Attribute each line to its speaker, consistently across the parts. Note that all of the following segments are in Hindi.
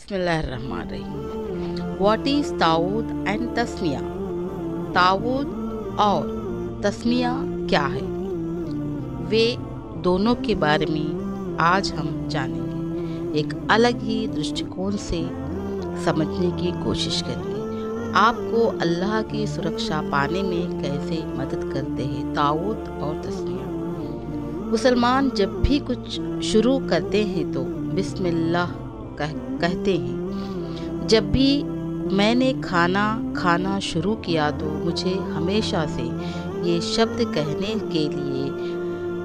Speaker 1: बिस्मिल्लाहिर्रहमानिर्रहीम। व्हाट इज़ ताऊद एंड तस्मिया? ताऊद और तस्मिया क्या है, वे दोनों के बारे में आज हम जानेंगे। एक अलग ही दृष्टिकोण से समझने की कोशिश करेंगे। आपको अल्लाह की सुरक्षा पाने में कैसे मदद करते हैं ताऊद और तस्मिया। मुसलमान जब भी कुछ शुरू करते हैं तो बिस्मिल्लाह कहते हैं। जब भी मैंने खाना खाना शुरू किया तो मुझे हमेशा से ये शब्द कहने के लिए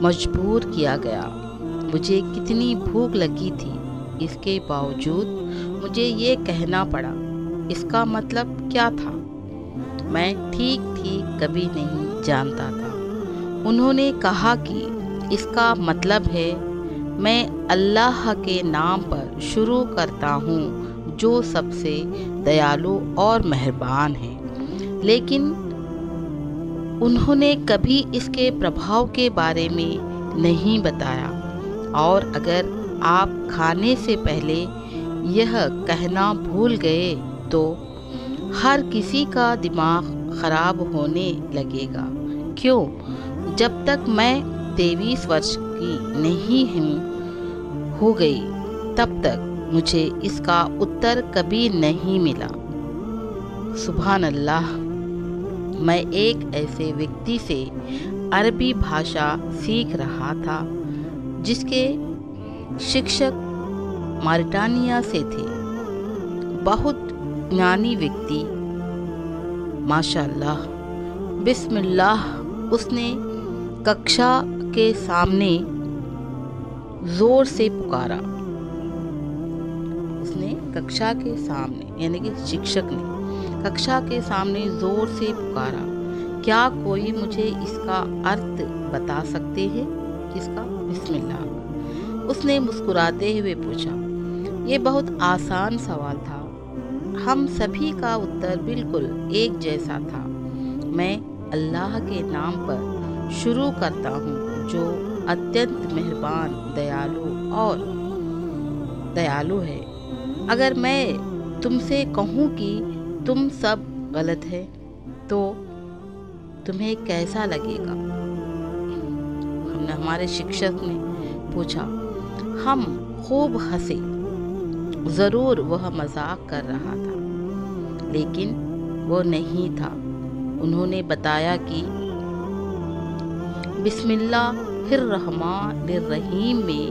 Speaker 1: मजबूर किया गया। मुझे कितनी भूख लगी थी, इसके बावजूद मुझे ये कहना पड़ा। इसका मतलब क्या था, मैं ठीक कभी नहीं जानता था। उन्होंने कहा कि इसका मतलब है मैं अल्लाह के नाम पर शुरू करता हूँ जो सबसे दयालु और मेहरबान है। लेकिन उन्होंने कभी इसके प्रभाव के बारे में नहीं बताया। और अगर आप खाने से पहले यह कहना भूल गए तो हर किसी का दिमाग खराब होने लगेगा। क्यों? जब तक मैं 23 वर्ष की नहीं हो गई तब तक मुझे इसका उत्तर कभी नहीं मिला। सुभान अल्लाह। मैं एक ऐसे व्यक्ति से अरबी भाषा सीख रहा था जिसके शिक्षक मॉरिटानिया से थे। बहुत ज्ञानी व्यक्ति, माशाअल्लाह, बिस्मिल्लाह। उसने कक्षा के सामने जोर से पुकारा। उसने कक्षा के सामने यानी कि शिक्षक ने कक्षा के सामने जोर से पुकारा, क्या कोई मुझे इसका अर्थ बता सकते हैं? किसका? बिस्मिल्लाह। उसने मुस्कुराते हुए पूछा। ये बहुत आसान सवाल था। हम सभी का उत्तर बिल्कुल एक जैसा था। मैं अल्लाह के नाम पर शुरू करता हूँ जो अत्यंत मेहरबान, दयालु है। अगर मैं तुमसे कहूँ कि तुम सब गलत है तो तुम्हें कैसा लगेगा? हमारे शिक्षक ने पूछा। हम खूब हंसे। ज़रूर वह मजाक कर रहा था, लेकिन वो नहीं था। उन्होंने बताया कि बिस्मिल्लाहिर्रहमानिर्रहीम में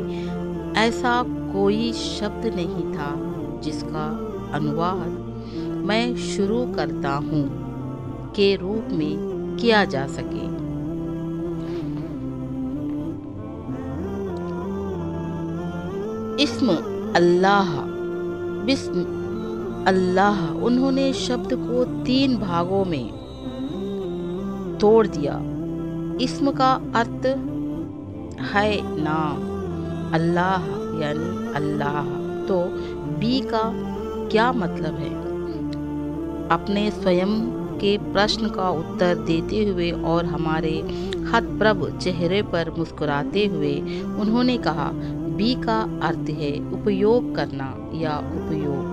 Speaker 1: ऐसा कोई शब्द नहीं था जिसका अनुवाद मैं शुरू करता हूँ के रूप में किया जा सके। इस्म अल्लाह, बिस्म अल्लाह। उन्होंने शब्द को 3 भागों में तोड़ दिया। इस्म का अर्थ है नाम, अल्लाह यानी अल्लाह। तो बी का क्या मतलब है? अपने स्वयं के प्रश्न का उत्तर देते हुए और हमारे हतप्रभ चेहरे पर मुस्कुराते हुए उन्होंने कहा, बी का अर्थ है उपयोग करना या उपयोग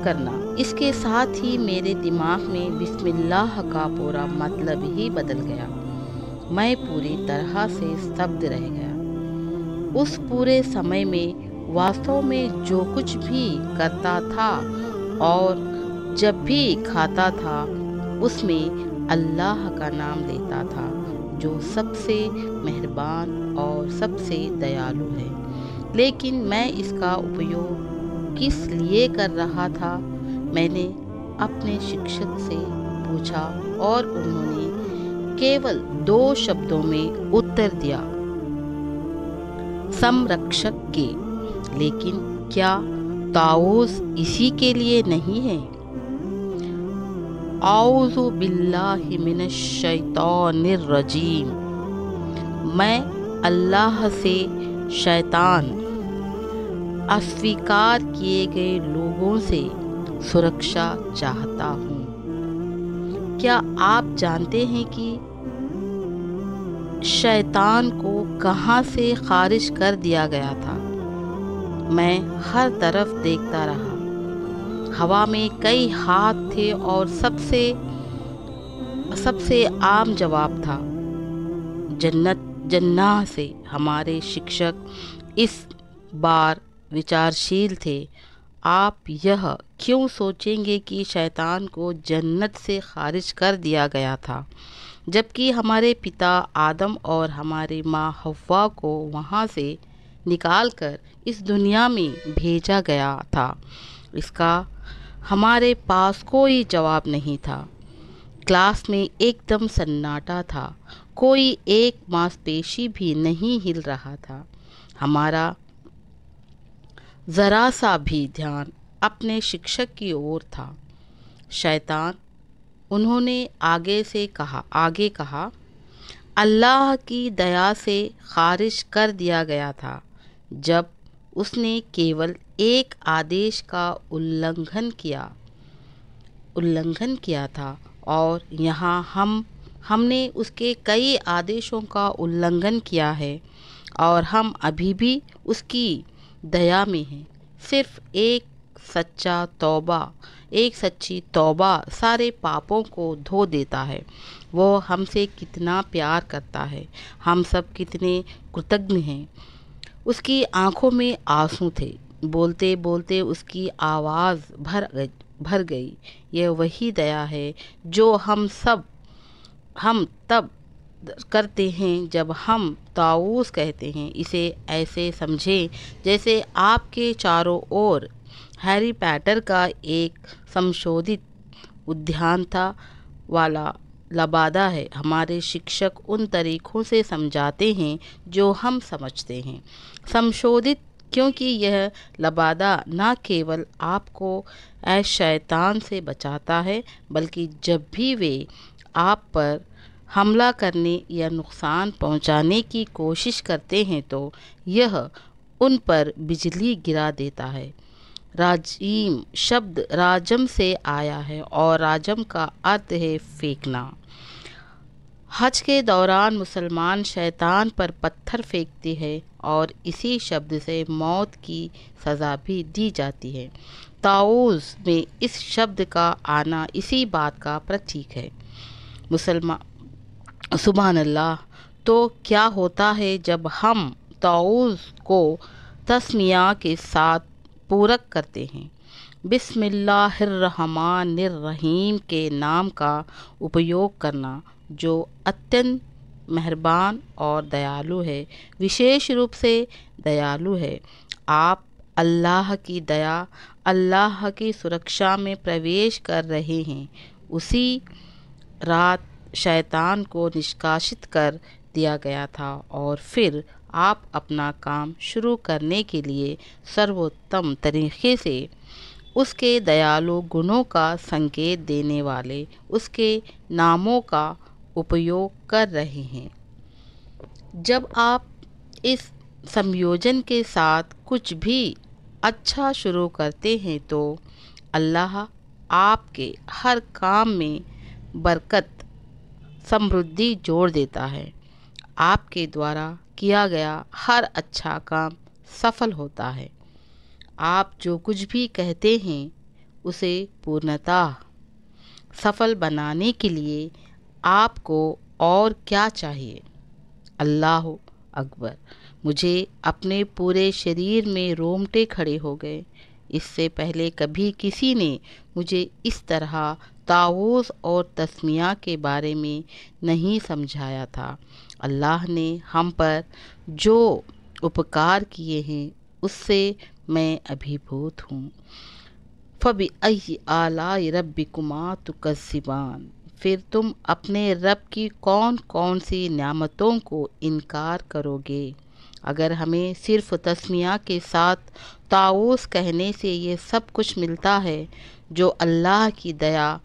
Speaker 1: करना। इसके साथ ही मेरे दिमाग में बिस्मिल्लाह का पूरा मतलब ही बदल गया। मैं पूरी तरह से स्तब्ध रह गया। उस पूरे समय में वास्तव में जो कुछ भी करता था और जब भी खाता था उसमें अल्लाह का नाम लेता था जो सबसे मेहरबान और सबसे दयालु है। लेकिन मैं इसका उपयोग किस लिए कर रहा था? मैंने अपने शिक्षक से पूछा और उन्होंने केवल 2 शब्दों में उत्तर दिया, संरक्षक के। लेकिन क्या ताऊज़ इसी के लिए नहीं है? औज़ु बिल्लाहि मिनश शैतानिर रजीम। मैं अल्लाह से शैतान अस्वीकार किए गए लोगों से सुरक्षा चाहता हूँ। क्या आप जानते हैं कि शैतान को कहाँ से खारिज कर दिया गया था? मैं हर तरफ देखता रहा। हवा में कई हाथ थे और सबसे सबसे आम जवाब था जन्नत जन्नाह से। हमारे शिक्षक इस बार विचारशील थे। आप यह क्यों सोचेंगे कि शैतान को जन्नत से खारिज कर दिया गया था, जबकि हमारे पिता आदम और हमारी माँ हव्वा को वहाँ से निकालकर इस दुनिया में भेजा गया था? इसका हमारे पास कोई जवाब नहीं था। क्लास में एकदम सन्नाटा था। कोई एक मांसपेशी भी नहीं हिल रहा था। हमारा ज़रा सा भी ध्यान अपने शिक्षक की ओर था। शैतान, उन्होंने आगे कहा, अल्लाह की दया से खारिज कर दिया गया था जब उसने केवल एक आदेश का उल्लंघन किया था, और यहाँ हमने उसके कई आदेशों का उल्लंघन किया है और हम अभी भी उसकी दया में हैं। सिर्फ एक सच्ची तौबा सारे पापों को धो देता है। वो हमसे कितना प्यार करता है, हम सब कितने कृतज्ञ हैं। उसकी आंखों में आंसू थे। बोलते बोलते उसकी आवाज़ भर गई। यह वही दया है जो हम तब करते हैं जब हम ताऊस कहते हैं। इसे ऐसे समझें जैसे आपके चारों ओर हैरी पॉटर का एक संशोधित उद्यान था वाला लबादा है। हमारे शिक्षक उन तरीक़ों से समझाते हैं जो हम समझते हैं। संशोधित, क्योंकि यह लबादा न केवल आपको ऐश शैतान से बचाता है, बल्कि जब भी वे आप पर हमला करने या नुकसान पहुंचाने की कोशिश करते हैं तो यह उन पर बिजली गिरा देता है। राजीम शब्द राजम से आया है और राजम का अर्थ है फेंकना। हज के दौरान मुसलमान शैतान पर पत्थर फेंकते हैं और इसी शब्द से मौत की सज़ा भी दी जाती है। ताऊज़ में इस शब्द का आना इसी बात का प्रतीक है। सुभान अल्लाह। तो क्या होता है जब हम ताऊज़ को तस्मिया के साथ पूरक करते हैं? बिस्मिल्लाहिर्रहमानिर्रहीम के नाम का उपयोग करना, जो अत्यंत मेहरबान और दयालु है, विशेष रूप से दयालु है। आप अल्लाह की दया, अल्लाह की सुरक्षा में प्रवेश कर रहे हैं। उसी रात शैतान को निष्कासित कर दिया गया था और फिर आप अपना काम शुरू करने के लिए सर्वोत्तम तरीके से उसके दयालु गुणों का संकेत देने वाले उसके नामों का उपयोग कर रहे हैं। जब आप इस संयोजन के साथ कुछ भी अच्छा शुरू करते हैं तो अल्लाह आपके हर काम में बरकत, समृद्धि जोड़ देता है। आपके द्वारा किया गया हर अच्छा काम सफल होता है। आप जो कुछ भी कहते हैं उसे पूर्णतः सफल बनाने के लिए आपको और क्या चाहिए? अल्लाह अकबर। मुझे अपने पूरे शरीर में रोंगटे खड़े हो गए। इससे पहले कभी किसी ने मुझे इस तरह ताऊज़ और तस्मिया के बारे में नहीं समझाया था। अल्लाह ने हम पर जो उपकार किए हैं उससे मैं अभिभूत हूँ। फ़बिअय्यि आलाइ रब्बिकुमा तुकज़्ज़िबान। फिर तुम अपने रब की कौन कौन सी नेमतों को इनकार करोगे? अगर हमें सिर्फ तस्मिया के साथ ताऊस कहने से ये सब कुछ मिलता है जो अल्लाह की दया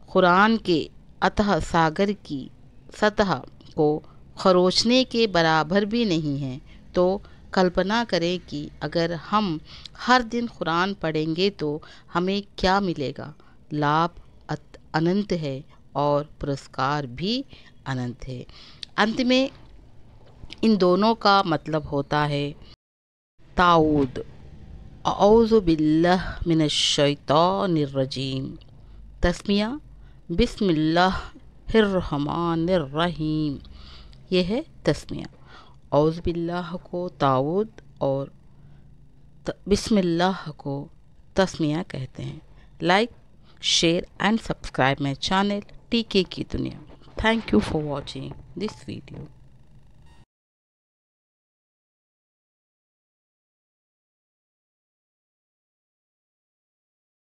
Speaker 1: कुरान के अतः सागर की सतह को खरोचने के बराबर भी नहीं है, तो कल्पना करें कि अगर हम हर दिन कुरान पढ़ेंगे तो हमें क्या मिलेगा। लाभ अनंत है और पुरस्कार भी अनंत है। अंत में इन दोनों का मतलब होता है ताऊद। औज़ु बिल्लाह मिनश शैतानिर रजीम। तस्मिया बिस्मिल्लाहिर्रहमानिर्रहीम। यह है तस्मिया। औज़ु बिल्लाह को ताऊद और बिस्मिल्लाह को तस्मिया कहते हैं। Like, share and subscribe my channel टीके की दुनिया। Thank you for watching this video.